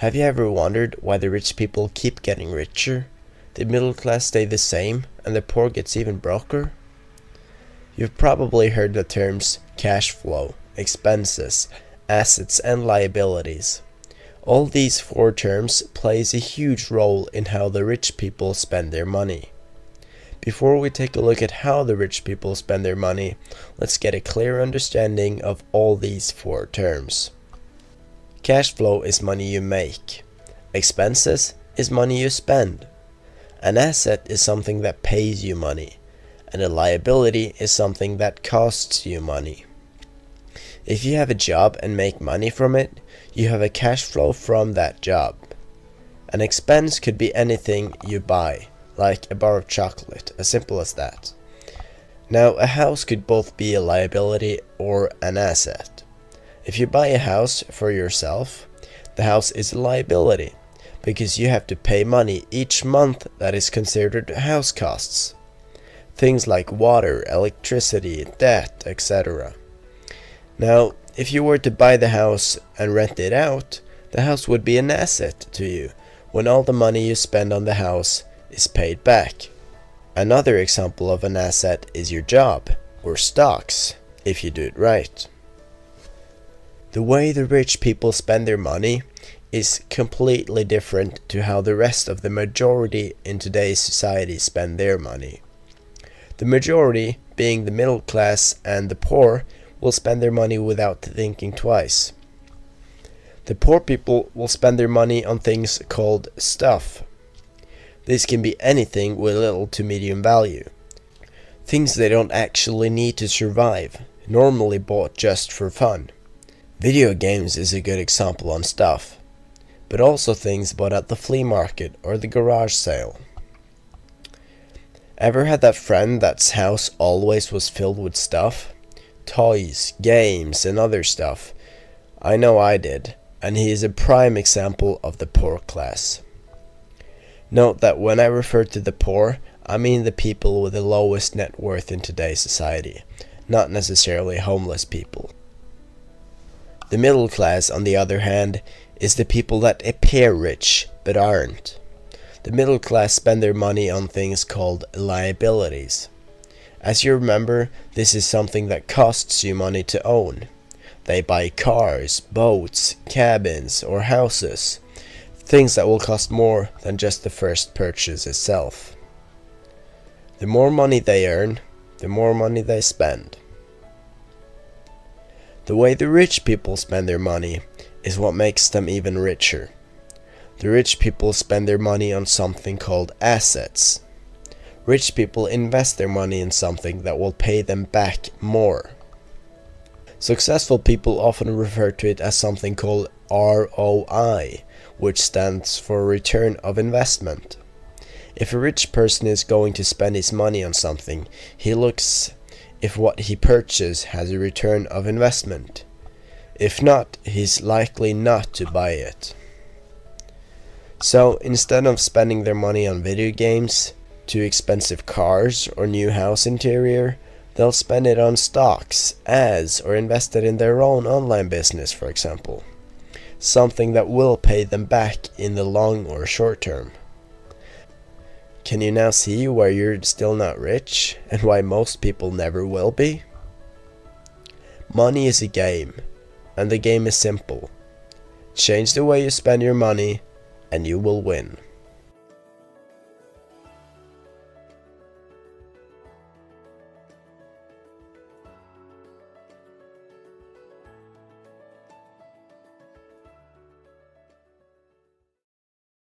Have you ever wondered why the rich people keep getting richer, the middle class stay the same, and the poor gets even broker? You've probably heard the terms cash flow, expenses, assets, and liabilities. All these four terms plays a huge role in how the rich people spend their money. Before we take a look at how the rich people spend their money, let's get a clear understanding of all these four terms. Cash flow is money you make. Expenses is money you spend. An asset is something that pays you money. And a liability is something that costs you money. If you have a job and make money from it, you have a cash flow from that job. An expense could be anything you buy, like a bar of chocolate, as simple as that. Now, a house could both be a liability or an asset. If you buy a house for yourself, the house is a liability, because you have to pay money each month that is considered house costs. Things like water, electricity, debt, etc. Now, if you were to buy the house and rent it out, the house would be an asset to you when all the money you spend on the house is paid back. Another example of an asset is your job, or stocks, if you do it right. The way the rich people spend their money is completely different to how the rest of the majority in today's society spend their money. The majority, being the middle class and the poor, will spend their money without thinking twice. The poor people will spend their money on things called stuff. This can be anything with little to medium value. Things they don't actually need to survive, normally bought just for fun. Video games is a good example on stuff, but also things bought at the flea market or the garage sale. Ever had that friend that's house always was filled with stuff? Toys, games, and other stuff. I know I did, and he is a prime example of the poor class. Note that when I refer to the poor, I mean the people with the lowest net worth in today's society, not necessarily homeless people. The middle class, on the other hand, is the people that appear rich, but aren't. The middle class spend their money on things called liabilities. As you remember, this is something that costs you money to own. They buy cars, boats, cabins, or houses. Things that will cost more than just the first purchase itself. The more money they earn, the more money they spend. The way the rich people spend their money is what makes them even richer. The rich people spend their money on something called assets. Rich people invest their money in something that will pay them back more. Successful people often refer to it as something called ROI, which stands for return of investment. If a rich person is going to spend his money on something, he looks if what he purchases has a return of investment. If not, he's likely not to buy it. So instead of spending their money on video games, too expensive cars, or new house interior, they'll spend it on stocks, ads, or invest it in their own online business, for example. Something that will pay them back in the long or short term. Can you now see why you're still not rich, and why most people never will be? Money is a game, and the game is simple. Change the way you spend your money, and you will win.